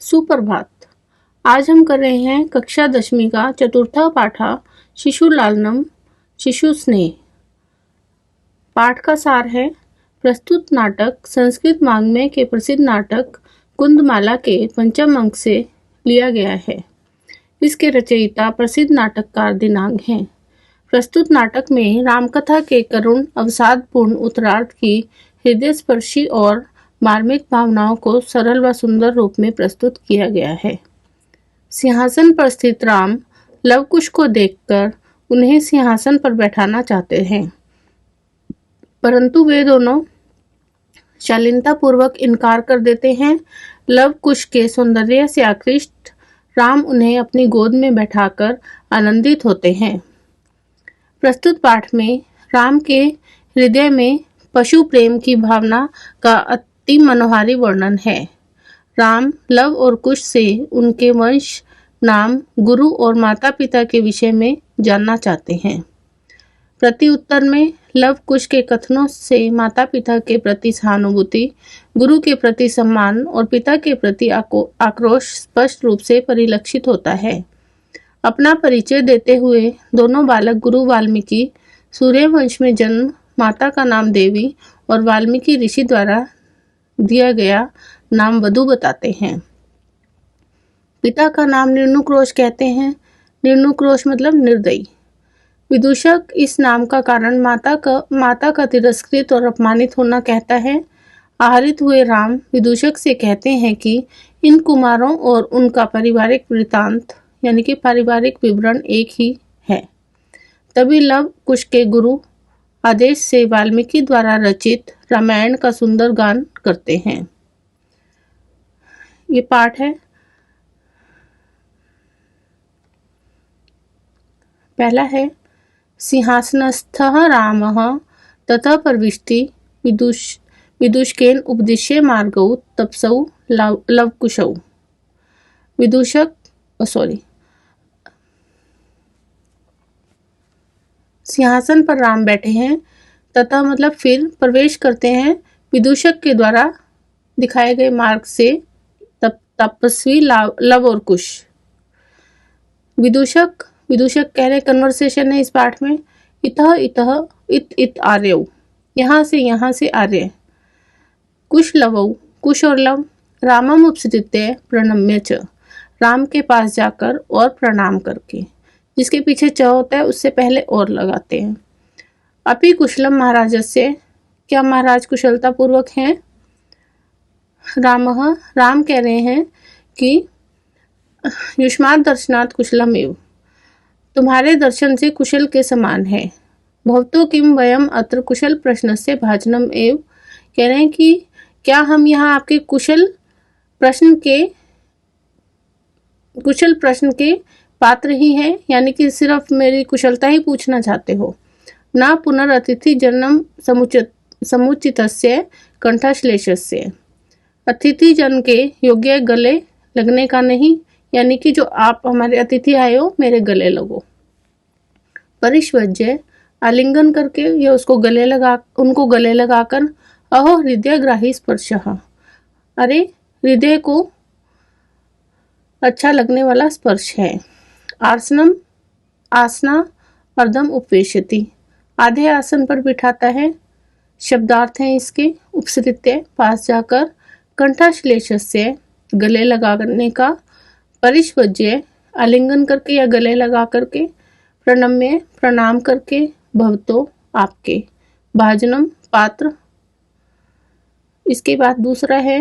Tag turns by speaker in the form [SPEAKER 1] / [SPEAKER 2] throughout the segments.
[SPEAKER 1] सुप्रभात। आज हम कर रहे हैं कक्षा 10वीं का चतुर्था पाठा शिशु लालनम शिशु स्नेह। पाठ का सार है प्रस्तुत नाटक संस्कृत वाङ्मय के प्रसिद्ध नाटक कुंदमाला के पंचम अंक से लिया गया है। इसके रचयिता प्रसिद्ध नाटककार दिनांग हैं। प्रस्तुत नाटक में रामकथा के करुण अवसादपूर्ण उत्तरार्ध की हृदयस्पर्शी और मार्मिक भावनाओं को सरल व सुंदर रूप में प्रस्तुत किया गया है। सिंहासन पर स्थित राम लवकुश को देखकर उन्हें सिंहासन पर बैठाना चाहते हैं, परंतु वे दोनों शालीनता पूर्वक इनकार कर देते हैं। लवकुश के सौंदर्य से आकृष्ट राम उन्हें अपनी गोद में बैठाकर आनंदित होते हैं। प्रस्तुत पाठ में राम के हृदय में पशु प्रेम की भावना का अति मनोहारी वर्णन है। राम लव और कुश से उनके वंश, नाम, गुरु और माता पिता के विषय में जानना चाहते हैं। प्रति उत्तर में लव कुश के कथनों से माता पिता के प्रति सहानुभूति, गुरु के प्रति सम्मान और पिता के प्रति आक्रोश स्पष्ट रूप से परिलक्षित होता है। अपना परिचय देते हुए दोनों बालक गुरु वाल्मीकि, सूर्यवंश में जन्म, माता का नाम देवी और वाल्मीकि ऋषि द्वारा दिया गया नाम वधु बताते हैं। पिता का नाम निर्नुक्रोश कहते हैं। निर्नुक्रोश मतलब निर्दयी। विदूषक इस नाम का कारण माता का तिरस्कृत और अपमानित होना कहता है। आहरित हुए राम विदूषक से कहते हैं कि इन कुमारों और उनका पारिवारिक वृत्तांत यानी कि पारिवारिक विवरण एक ही है। तभी लव कुश के गुरु आदेश से वाल्मीकि द्वारा रचित रामायण का सुंदर गान करते हैं। ये पाठ है। पहला है सिंहासनस्थः रामः ततः प्रविष्टि विदूषकेन उपदिश्य मार्गौ तपसौ लवकुशौ। सिंहासन पर राम बैठे हैं तथा मतलब फिर प्रवेश करते हैं विदूषक के द्वारा दिखाए गए मार्ग से तपस्वी लव और कुश। विदूषक कह रहे कन्वर्सेशन है इस पाठ में। इतः इत आर्यौ, यहाँ से आर्य। कुश लवौ, कुश और लव। रामम उपसृत्य प्रणम्य च, राम के पास जाकर और प्रणाम करके। जिसके पीछे च होता है उससे पहले और लगाते हैं। अपि कुशलम महाराजस्य, क्या महाराज कुशलता पूर्वक हैं। राम कह रहे हैं कि युष्मात् दर्शनात् कुशलम एव, तुम्हारे दर्शन से कुशल के समान है। भवतो किम वयम अत्र कुशल प्रश्न से भाजनम एव, कह रहे हैं कि क्या हम यहाँ आपके कुशल प्रश्न के पात्र ही हैं, यानी कि सिर्फ मेरी कुशलता ही पूछना चाहते हो। न पुनरतिथि जन्म समुचितस्य कंठश्लेषस्य, अतिथि जन के योग्य गले लगने का नहीं, यानी कि जो आप हमारे अतिथि आए हो मेरे गले लगो। परिष्वज्य, आलिंगन करके या उनको गले लगाकर। अहो हृदयग्राही स्पर्शः, अरे हृदय को अच्छा लगने वाला स्पर्श है। आसना अर्धम उपवेशति, आधे आसन पर बिठाता है। शब्दार्थ हैं इसके। उपसृत्य, पास जाकर। कंठश्लेषस्य, गले लगाने का। परिष्वज्य, आलिंगन करके या गले लगा करके। प्रणम्य, प्रणाम करके। भवतो, आपके। भाजनम, पात्र। इसके बाद दूसरा है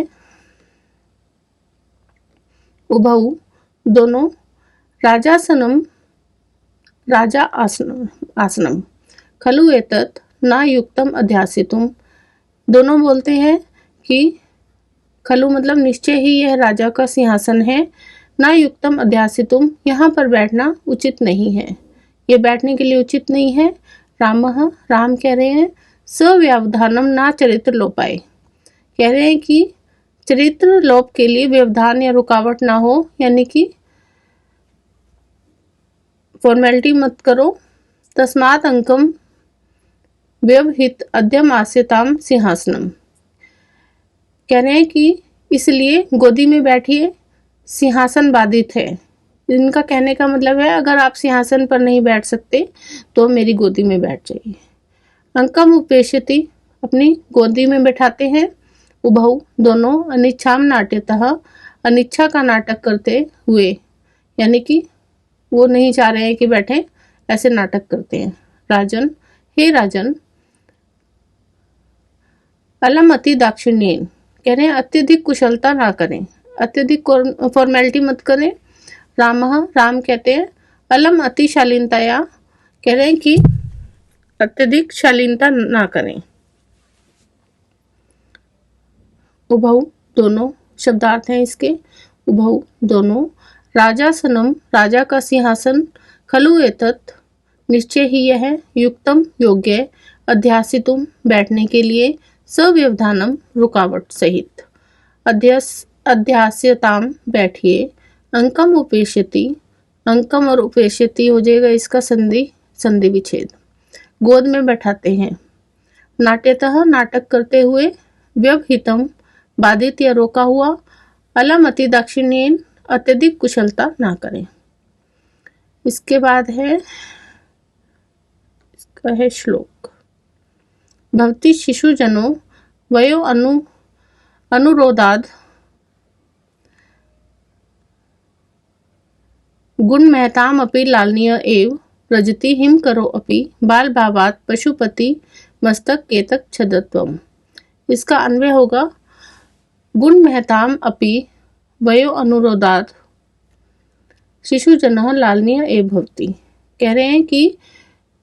[SPEAKER 1] उभौ, दोनों। राजा आसनम खलु एतत् न युक्तम अध्यासितुम, दोनों बोलते हैं कि खलु मतलब निश्चय ही यह राजा का सिंहासन है। न युक्तम अध्यासितुम, यहाँ पर बैठना उचित नहीं है, ये बैठने के लिए उचित नहीं है। राम कह रहे हैं सव्यवधानम ना चरित्र लोपाय, कह रहे हैं कि चरित्र लोप के लिए व्यवधान या रुकावट ना हो, यानी कि फॉर्मेलिटी मत करो। तस्मात् अंकम व्यवहित अध्यम आस्यताम सिंहासनम, कह रहे हैं कि इसलिए गोदी में बैठिए सिंहासन बाधित है। इनका कहने का मतलब है अगर आप सिंहासन पर नहीं बैठ सकते तो मेरी गोदी में बैठ जाइए। अंकम उपेक्षति, अपनी गोदी में बैठाते हैं। उभौ, दोनों। अनिच्छाम नाट्यतः, अनिच्छा का नाटक करते हुए, यानी कि वो नहीं चाह रहे हैं कि बैठे, ऐसे नाटक करते हैं। राजन, हे राजन। अलम अति दाक्षिण्येन, कह रहे हैं अत्यधिक कुशलता ना करें, अत्यधिक फॉर्मेलिटी मत करें। रामः, राम कहते हैं अलम अति शालीनताया, कह रहे हैं कि अत्यधिक शालीनता ना करें। उभौ, दोनों। शब्दार्थ हैं इसके। उभौ, दोनों। राजासनम, राजा का सिंहासन। खलु एतत्, निश्चय ही यह। युक्तम, योग्य। अध्यासितुम, बैठने के लिए। सव्यवधानम, रुकावट सहित। अध्यास्यताम, बैठिए। अंकम उपेक्षति, अंकम और उपेक्षति हो जाएगा इसका संधि विच्छेद। गोद में बैठाते हैं। नाट्यतः, नाटक करते हुए। व्यवहितम, बाधित या रोका हुआ। अलम अति दाक्षिण्येन, अत्यधिक कुशलता ना करें। इसके बाद है इसका है श्लोक। भवति शिशुजनो वयो अनुरोधाद गुणमहताम अपि लालनीय एव व्रजति हिम करो अपि बाल भावात पशुपति मस्तक केतक छदत्वम। इसका अन्वय होगा गुण महताम अपि वयो अनुरोधात शिशुजनः लालनीय एव भवति। कह रहे हैं कि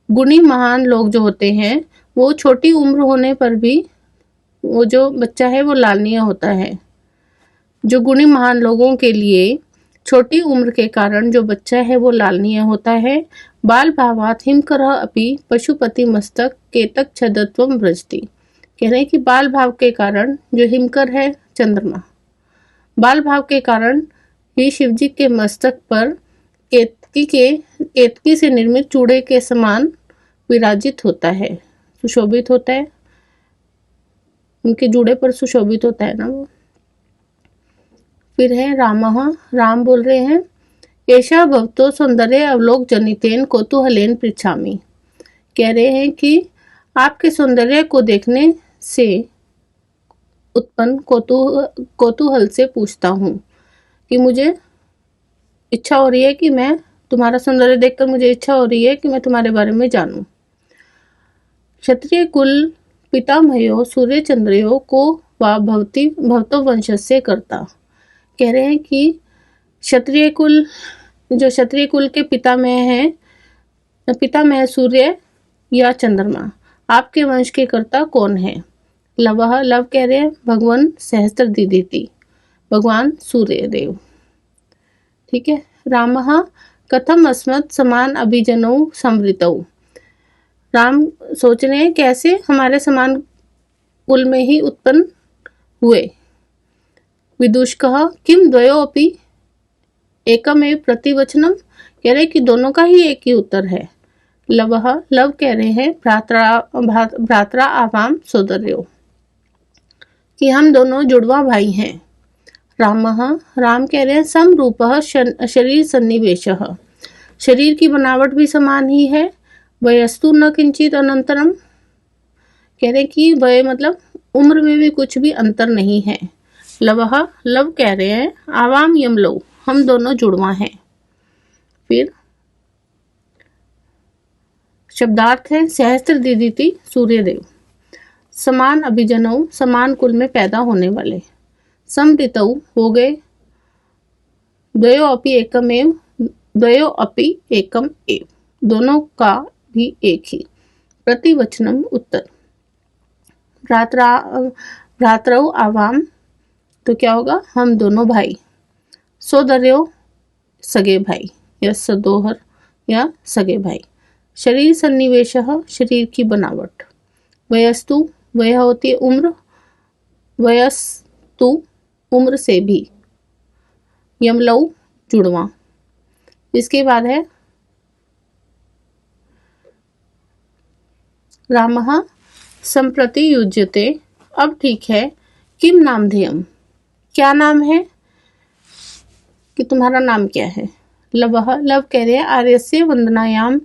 [SPEAKER 1] गुणी महान लोग जो होते हैं वो छोटी उम्र होने पर भी वो जो बच्चा है वो लालनीय होता है। जो गुणी महान लोगों के लिए छोटी उम्र के कारण जो बच्चा है वो लालनीय होता है। बाल भावात हिमकरः अपि पशुपति मस्तक केतक छदत्वम व्रजति। कह रहे हैं कि बाल भाव के कारण जो हिमकर है चंद्रमा, बाल भाव के कारण ही शिवजी के मस्तक पर केतकी से निर्मित चूड़े के समान विराजित होता है, सुशोभित होता है। उनके जूड़े पर सुशोभित होता है ना वो। फिर है रामः, राम बोल रहे हैं एषा भवतो सौंदर्य अवलोक जनितेन कौतूहलेन पृच्छामि। कह रहे हैं कि आपके सौंदर्य को देखने से उत्पन्न कौतूहल से पूछता हूँ कि मुझे इच्छा हो रही है कि मैं तुम्हारा सौंदर्य देखकर मुझे इच्छा हो रही है कि मैं तुम्हारे बारे में जानूं। क्षत्रिय कुल पितामहो सूर्य चंद्रयो को वा भवतो वंशस्य करता। कह रहे हैं कि क्षत्रिय कुल, जो क्षत्रिय कुल के पितामह सूर्य या चंद्रमा, आपके वंश के कर्ता कौन है। लवः, लव कह रहे हैं भगवान सहस्त्रदिदिति, भगवान सूर्य देव। ठीक है। रामः, कथम अस्मत् समान अभिजनौ संवृतौ। राम सोच रहे हैं कैसे हमारे समान कुल में ही उत्पन्न हुए। विदुषकः किम द्वयोऽपि एकमेव प्रतिवचनम। कह रहे कि दोनों का ही एक ही उत्तर है। लवः, लव कह रहे हैं भ्रात्रा आवाम सोदर्यो, कि हम दोनों जुड़वा भाई हैं। रामः, राम कह रहे हैं समरूपः शरीर सन्निवेशः, शरीर की बनावट भी समान ही है। वयस्तु न किंचित अनंतरम। कह रहे कि वय मतलब उम्र में भी कुछ भी अंतर नहीं है। लवः, लव कह रहे हैं आवाम यमलो, हम दोनों जुड़वा हैं। फिर शब्दार्थ है सहस्त्रदिदिति सूर्यदेव, समान अभिजनौ, समान कुल में पैदा होने वाले। समृतौ, हो गए। द्वयो अपि एकम एव, दोनों का भी एक ही। प्रतिवचनम, उत्तर। भ्रातरौ आवाम, तो क्या होगा हम दोनों भाई। सोदर्यो, सगे भाई या सदोहर या सगे भाई। शरीर सन्निवेशः, शरीर की बनावट। वयस्तु, वह होती है उम्र, वयस्तु उम्र से भी। यमलौ, जुड़वा। इसके बाद है रामः, संप्रति युज्यते, अब ठीक है। किम नामधेयम, क्या नाम है। कि तुम्हारा नाम क्या है। लवः, लव कह रहे हैं आर्यस्य वंदनायाम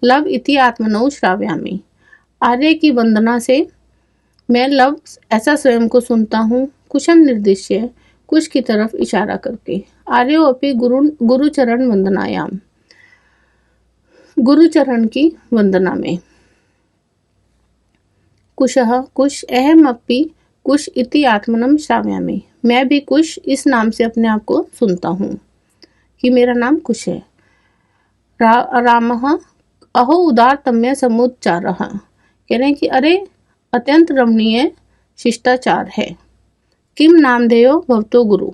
[SPEAKER 1] लव इति आत्मनौ श्रावयामि। आर्य की वंदना से मैं लव ऐसा स्वयं को सुनता हूँ। कुशम निर्दिश्य, कुश की तरफ इशारा करके। आर्यो अपि गुरुचरण वंदनायाम, गुरुचरण की वंदना में। कुशः, कुश, अहम अपि कुश इति आत्मनम श्रावयामि, मैं भी कुश इस नाम से अपने आप को सुनता हूँ कि मेरा नाम कुश है। रामः, अहो उदारतम्य समुच्चारः, कह रहे हैं कि अरे अत्यंत रमणीय शिष्टाचार है। किम नामधेयो भवतो गुरु,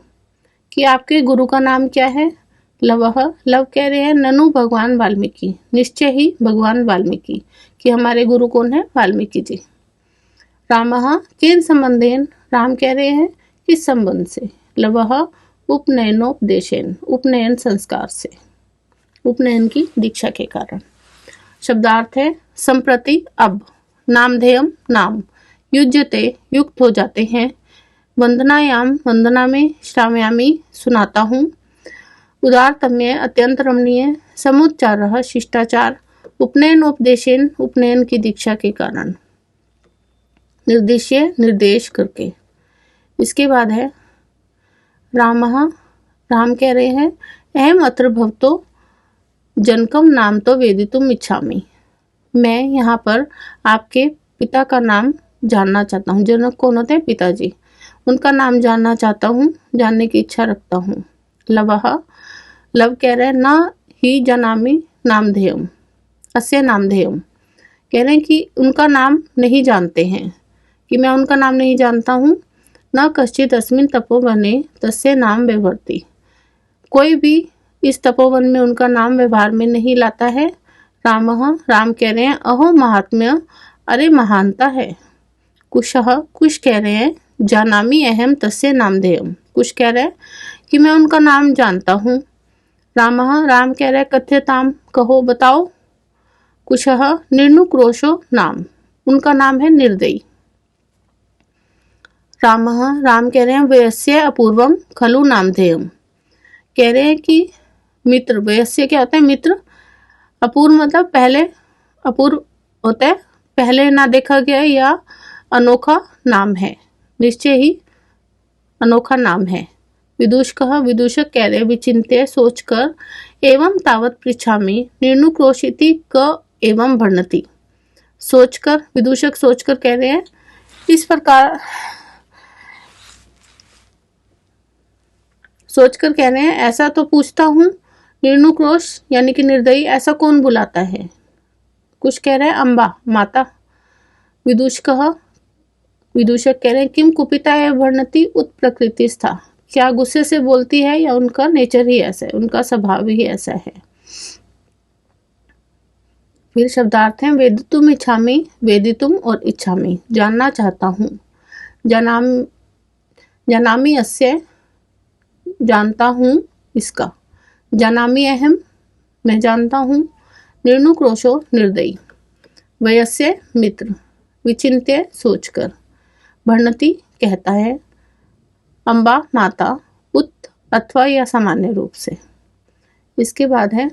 [SPEAKER 1] कि आपके गुरु का नाम क्या है। लवः, लव कह रहे हैं ननु भगवान वाल्मीकि, निश्चय ही भगवान वाल्मीकि, कि हमारे गुरु कौन है, वाल्मीकि जी। रामः, केन संबंधेन, राम कह रहे हैं किस संबंध से। लवः, उपनयनोपदेशेन, उपनयन संस्कार से, उपनयन की दीक्षा के कारण। शब्दार्थ है संप्रति अब, नामधेयम नाम, युज्यते युक्त हो जाते हैं, वंदनायाम वंदना में, श्रावयामि सुनाता हूँ, उदारतम्य अत्यंत रमणीय, समुच्चारः शिष्टाचार, उपनयनोपदेशेन उपनयन की दीक्षा के कारण, निर्देश्य निर्देश करके। इसके बाद है रामः, राम कह रहे हैं अहम अत्र भवतो जनकम नाम तो वेदितुम इच्छामि, मैं यहाँ पर आपके पिता का नाम जानना चाहता हूँ। जनक कौन होते हैं, पिताजी, उनका नाम जानना चाहता हूँ, जानने की इच्छा रखता हूँ। लवः, लव कह रहे हैं न ही जानामि नामधेयम, अस्य नामधेयम, कह रहे हैं कि उनका नाम नहीं जानते हैं, कि मैं उनका नाम नहीं जानता हूँ। न कश्चित् अस्मिन् तपोवने तस्य नाम व्यवहरति, कोई भी इस तपोवन में उनका नाम व्यवहार में नहीं लाता है। रामः, राम कह रहे हैं अहो महात्म्य, अरे महानता है। कुशः, कुश कह रहे हैं जानामि अहम तस्य नामधेयम, कुश कह रहे हैं कि मैं उनका नाम जानता हूँ। रामः, राम कह रहे हैं कथ्यताम, कहो बताओ। कुशः, निर्नुक्रोशो नाम, उनका नाम है निर्दयी। रामः, राम कह रहे हैं वयस्य अपूर्वम खलु नामधेयम, कह रहे हैं कि मित्र, वयस्य क्या होता है, मित्र, अपूर्व मतलब पहले, अपूर्व होता है पहले ना देखा गया या अनोखा नाम है, निश्चय ही अनोखा नाम है। विदूषकः, विदूषक कह रहे विचिन्त्य सोचकर, एवं तावत पृच्छामि निर्नुक्रोशिति क एवं भणति, सोचकर, विदूषक सोचकर कह रहे हैं इस प्रकार, सोचकर कह रहे हैं ऐसा तो पूछता हूँ, निर्नुक्रोश यानी कि निर्दयी ऐसा कौन बुलाता है। कुछ कह रहे हैं अम्बा, माता। विदूषकः, विदूषक कह रहे हैं किम कुपिता है वर्णति उत प्रकृति स्था, क्या गुस्से से बोलती है या उनका नेचर ही ऐसा है, उनका स्वभाव ही ऐसा है। फिर शब्दार्थ हैं वेदितुम इच्छामि, वेदितुम और इच्छामि, जानना चाहता हूँ। जानामि अस्य, जानता हूँ इसका। जानामि अहम, मैं जानता हूँ। निर्नुक्रोशो निर्दयी। वयस्य मित्र। विचिन्त्य सोचकर। भणति कहता है। अम्बा माता। उत अथवा या सामान्य रूप से। इसके बाद है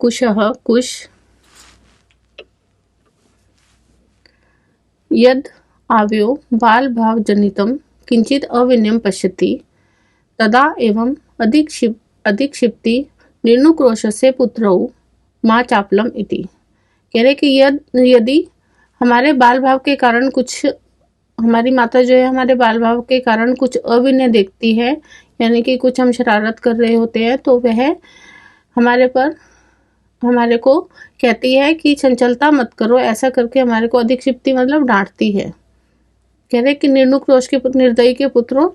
[SPEAKER 1] कुशः कुश। यद आव्यो बाल भाव जनितम किंचित अविनयम पश्यति तदा एवं अधिक्षिप्ति निर्नुक्रोशस्य पुत्रौ मां चापलम इति। कह रहे कि यदि हमारे बाल भाव के कारण कुछ, हमारी माता जो है हमारे बाल भाव के कारण कुछ अविनय देखती है, यानी कि कुछ हम शरारत कर रहे होते हैं, तो वह हमारे को कहती है कि चंचलता मत करो, ऐसा करके हमारे को अधिक्षिप्ति मतलब डांटती है। कह रहे कि निर्नुक्रोश के निर्दयी के पुत्रों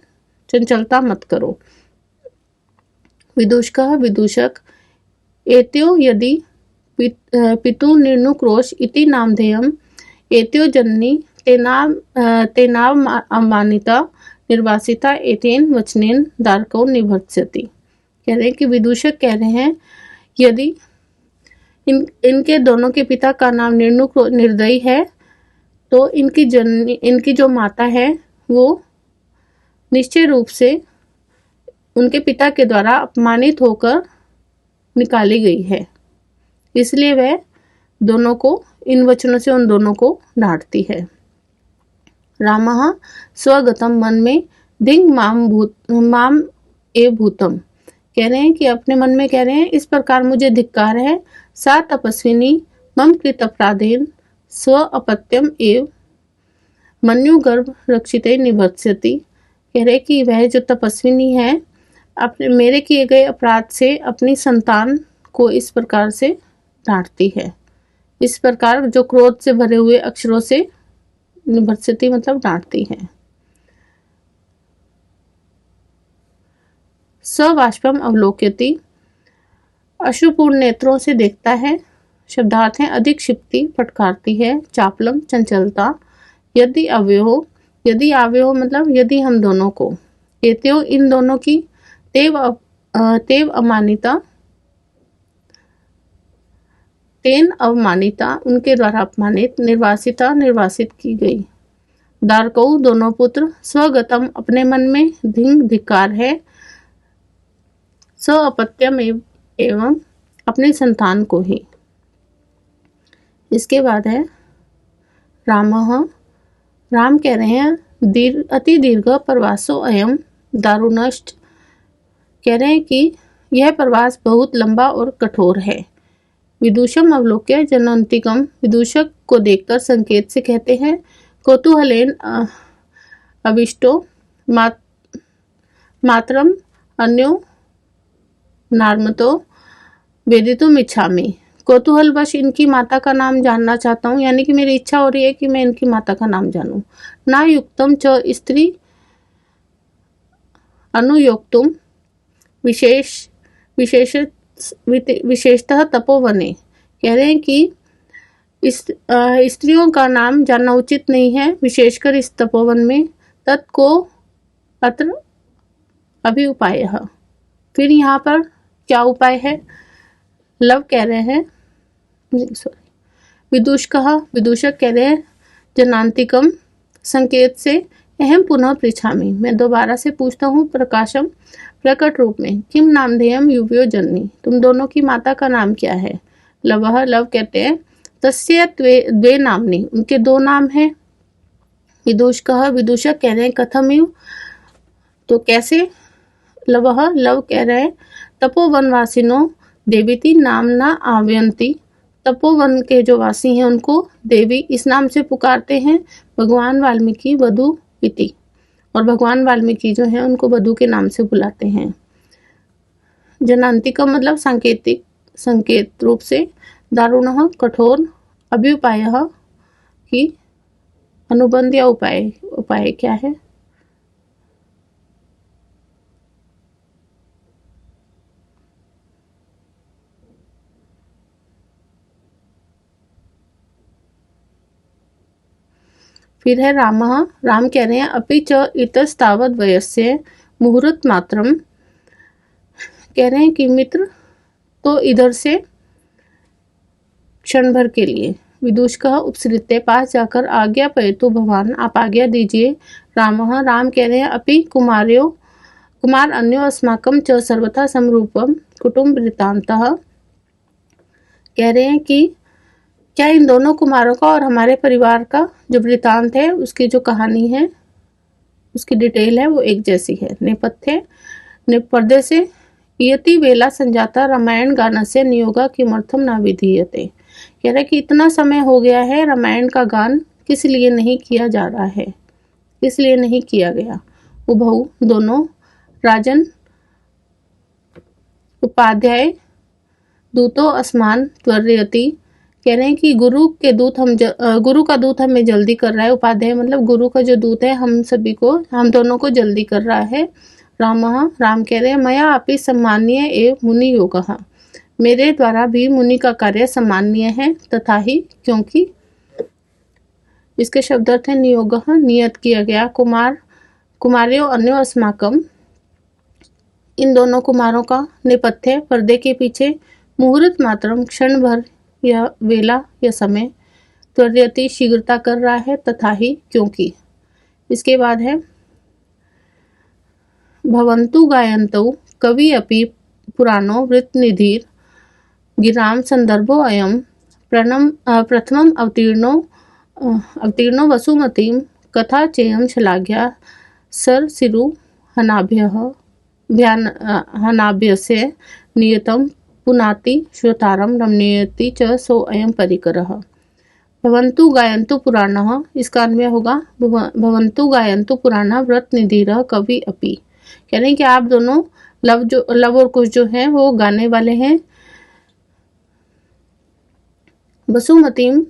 [SPEAKER 1] चंचलता मत करो। विदूषकः विदूषक। एत्यो यदि पितु निर्नुक्रोश इति नामधेयम एत्यो जननी तेनाव अमानिता निर्वासिता एतेन वचनेन दारको निभर्त्स्यति। कह रहे हैं कि विदूषक कह रहे हैं यदि इनके दोनों के पिता का नाम निर्दयी है तो इनकी जो माता है वो निश्चय रूप से उनके पिता के द्वारा अपमानित होकर निकाली गई है, इसलिए वह दोनों को इन वचनों से उन दोनों को डांटती है। रामः स्वगतम मन में धिंग माम ए भूतम। कह रहे हैं कि अपने मन में कह रहे हैं इस प्रकार मुझे धिक्कार है। सा तपस्विनी मम कृत अपराधेन स्व अपत्यम एव मन्यु गर्भ रक्षिते निभर्त्स्यति। कह रहे कि वह जो तपस्विनी है अपने मेरे किए गए अपराध से अपनी संतान को इस प्रकार से डांटती है। इस प्रकार जो क्रोध से भरे हुए अक्षरों से निभर्त्स्यति मतलब डांटती है। सवाष्पम अवलोक्यति अश्रुपूर्ण नेत्रों से देखता है। शब्दार्थ है अधिक क्षिप्ति फटकारती है, चापलम चंचलता, यदि अवयव मतलब यदि हम दोनों को, एत्यो इन दोनों की, तेव अमानिता तेन अवमानिता उनके द्वारा अपमानित, निर्वासित की गई। दारकऊ दोनों पुत्र, स्वगतम अपने मन में, धिक्कार है, स अपत्यम एवं अपनी संतान को ही। इसके बाद है राम कह रहे हैं अति दीर्घ प्रवासो अयम दारुणष्ट। कह रहे हैं कि यह प्रवास बहुत लंबा और कठोर है। विदूषम अवलोक्य जनंतिकम विदूषक को देखकर संकेत से कहते हैं कौतूहलेन अविष्टो मातरम अन्यो नार्मतो वेदितुम इच्छामि। कौतूहलवश इनकी माता का नाम जानना चाहता हूँ, यानी कि मेरी इच्छा हो रही है कि मैं इनकी माता का नाम जानूं। ना युक्तम च स्त्री अनुयोक्तुम विशेषतः तपोवने। कह रहे हैं कि स्त्रियों का नाम जानना उचित नहीं है, विशेषकर इस तपोवन में। तत्को अत्र अभी उपाय। फिर यहाँ पर क्या उपाय है? लव कह रहे हैं विदूषक कह रहे हैं जनांतिकम संकेत से, अहम पुनः पृछामि मैं दोबारा से पूछता हूँ, प्रकाशम प्रकट रूप में, किम नामधेयम युवयो जननी तुम दोनों की माता का नाम क्या है? लव कहते हैं तस्य द्वे नामनी उनके दो नाम हैं। विदूषक कह रहे हैं कथमिव तो कैसे? लव कह रहे हैं तपोवनवासिनो देवीति नामना आव्यंती। तपोवन के जो वासी हैं उनको देवी इस नाम से पुकारते हैं। भगवान वाल्मीकि वधु इति, और भगवान वाल्मीकि जो हैं उनको वधु के नाम से बुलाते हैं। जनांतिका मतलब संकेत रूप से, दारुणः कठोर, अभ्युपाय की अनुबंध या उपाय क्या है? फिर है राम कह रहे हैं अपि च इतस्तावत वयस्य मुहूर्त मात्रम। कह रहे हैं कि मित्र तो इधर से क्षण भर के लिए। विदूषक उपसृत्य पास जाकर आज्ञा पयतु भगवान आप आज्ञा दीजिए। राम कह रहे हैं अपि कुमार अन्यो अस्माकम च सर्वथा समरूपम कुटुंब वृत्तांतः। कह रहे हैं कि क्या इन दोनों कुमारों का और हमारे परिवार का जो वृत्तांत है, उसकी जो कहानी है, उसकी डिटेल है, वो एक जैसी है। नेपथ्य पर्दे से यति वेला संजाता रामायण गान से नियोगा किमर्थम न विधीयते। कह रहा है कि इतना समय हो गया है, रामायण का गान किस लिए नहीं किया जा रहा है, किस लिए नहीं किया गया। उभौ दोनों राजन उपाध्याय दूतो अस्मान त्वरयति। कह रहे हैं कि गुरु का दूत हमें जल्दी कर रहा है। उपाध्याय मतलब गुरु का जो दूत है हम दोनों को जल्दी कर रहा है। राम कह रहे हैं मया अपि सम्मानीय एव मुनि योगः मेरे द्वारा भी मुनि का कार्य सम्मानीय है। तथा ही इसके शब्दार्थ है नियोगः, नियत किया गया, कुमार, कुमार्यो अन्यो अस्माकम, इन दोनों कुमारों का, नेपथ्य, पर्दे के पीछे, मुहूर्त मात्रम, क्षण भर या वेला या समय, त्वरयति, शीघ्रता कर रहा है, तथा ही, क्योंकि। इसके बाद है भवन्तु गायन्तौ कवि अपि पुराणो वृत्तनिधिर गिराम संदर्भो अयम प्रथमम अवतीर्णो वसुमतीम कथा चेयम श्लाघ्या सर सिरु हनाभ्यस्य नियतम पुनाति श्रोतारम रमणीयति च सो अयम परिकरः। भवन्तु गायन्तु पुराणः, इसका अन्वय होगा भवन्तु गायन्तु पुराणः व्रतनिधिरः कवि अपि। कह रहे हैं कि आप दोनों लव और कुश जो हैं वो गाने वाले हैं। वसुमतीम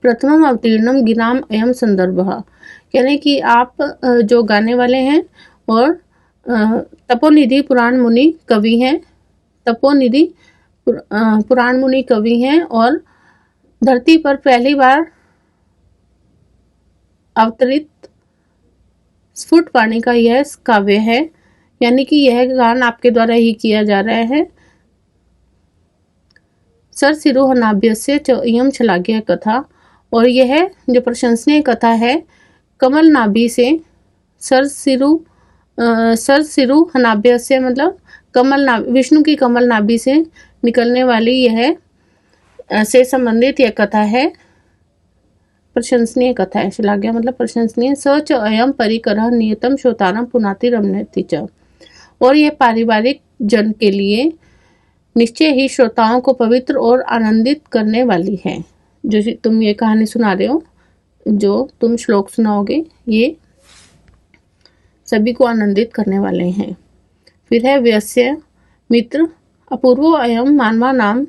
[SPEAKER 1] प्रथमम अवतीर्णम गिराम अयम संदर्भः, कह रहे हैं कि आप जो गाने वाले हैं और तपोनिधि पुराण मुनि कवि हैं, तपोनिधि पुराण मुनि कवि हैं और धरती पर पहली बार अवतरित स्फुट वाणी का यह काव्य है, यानी कि यह गान आपके द्वारा ही किया जा रहा है। सर सिरु हनाभ्यस्य च इयं श्लाघ्या कथा, और यह जो प्रशंसनीय कथा है कमल नाभि से, सर सिरु हनाभ्यस्य मतलब कमल नाभि, विष्णु की कमल नाभि से निकलने वाली यह से संबंधित यह कथा है, प्रशंसनीय कथा है। श्लाघ्या मतलब प्रशंसनीय। स च अयम परिकरः नियतम श्रोतारम पुनाति रमणीयति च, और यह पारिवारिक जन के लिए निश्चय ही श्रोताओं को पवित्र और आनंदित करने वाली है। जो तुम ये कहानी सुना रहे हो, जो तुम श्लोक सुनाओगे, ये सभी को आनंदित करने वाले हैं। फिर है व्यस्य मित्र अपूर्वो अयम मानवा नाम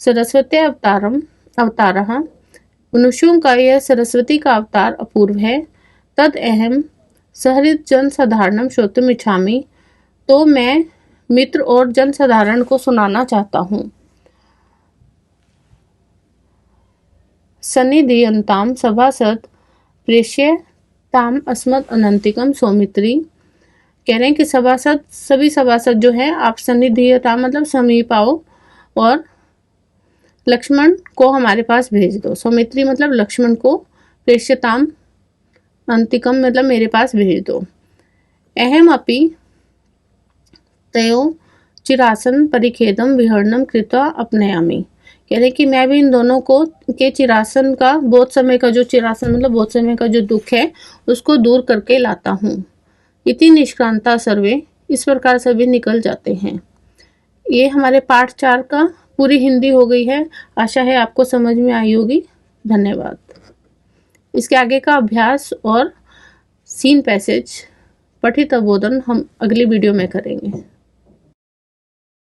[SPEAKER 1] सरस्वती अवतारः, मनुष्यों का यह सरस्वती का अवतार अपूर्व है। तद अहम सहृद जन साधारणम श्रोतुम इच्छामि, तो मैं मित्र और जन साधारण को सुनाना चाहता हूँ। सन्निधियन्ताम सभासद प्रेष्य ताम अस्मत् अनंतिकम सौमित्री, कह रहे हैं कि सभी सभासद जो है आप सन्निधियताम मतलब समीप आओ और लक्ष्मण को हमारे पास भेज दो। सौमित्री मतलब लक्ष्मण को, प्रेष्यताम अंतिकम मतलब मेरे पास भेज दो। अहम अपि तयो चिरासन परिखेदम विहरणम कृत्वा अपनयामि, कह रहे कि मैं भी इन दोनों को के चिरासन का, बहुत समय का जो चिरासन मतलब बहुत समय का जो दुख है उसको दूर करके लाता हूँ। इति निष्क्रांता सर्वे, इस प्रकार सभी निकल जाते हैं। ये हमारे पाठ 4 का पूरी हिंदी हो गई है। आशा है आपको समझ में आई होगी। धन्यवाद। इसके आगे का अभ्यास और सीन पैसेज पठित अवबोधन हम अगली वीडियो में करेंगे।